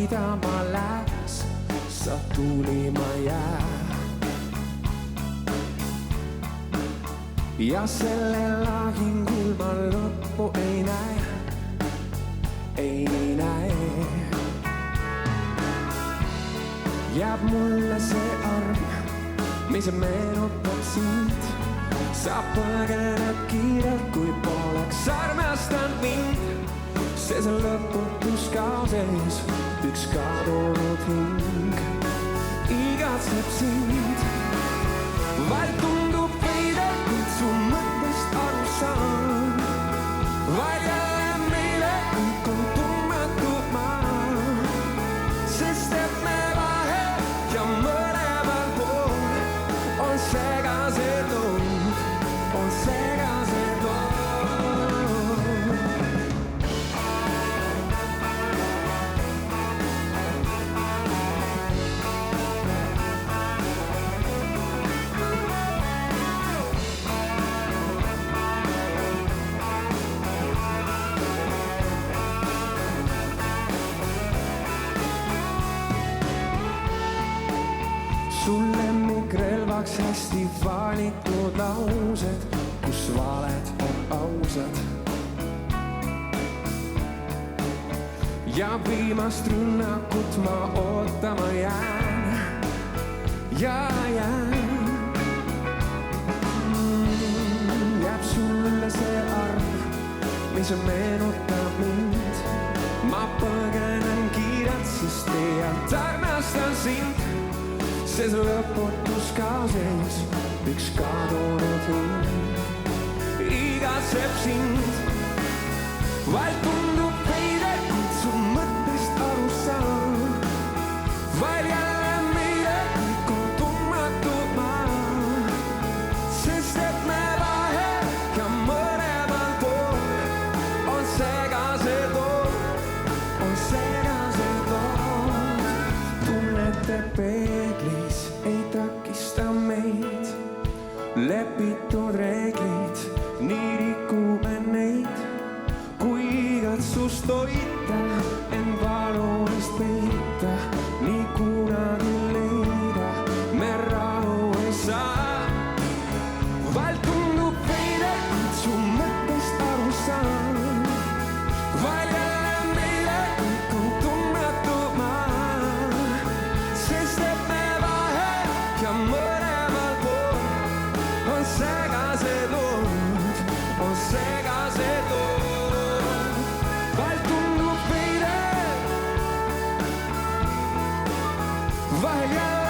pidama läks, sa tulima jää. Ja sellel lahingul ma lõppu ei näe, ei näe. Jääb mulle see arm, mis meenutab sind. Sa põgened kiirelt, kui poleks armastanud mind. See lõputus kauses, üks kadunud hing igatseb sind. Vaid tundub veide, kuid su mõttest aru saan. Vaid jälle meile kõik on tundmatud maa. Sest et me vahe ja mõlemal pool on segased lood, on segased lood. Sul lemmikrelvaks hästi valitud laused, kus valed on ausad. Ja viimast rünnakut ma ootama jään, ja jään. Jääb sulle see arv, mis meenutab mind. Ma põgenen kiirelt, sest tead armastan sind. See lõputus kauses, üks kadunud hing igatseb sind. Vaid tundub veide, kuid su mõttest aru saan. Vaid jälle meile kõik on tundmatud maa. Sest et me vahe ja mõlemal pool on segased lood, on segased lood. Tunnete peeglis ei takista meid, lepitud reeglid, nii rikume neid. Kui igatsust hoida, en valu eest peita, nii kunagi leida me rahu ei saa. Vaid tundub veide, kuid su mõttest aru saan. Vaid jälle meile kõik on tundmatud maa. Sest et me vahe ja mõlemal pool on segased lood, on segased lood. Vaid tundub veide, vaid jälle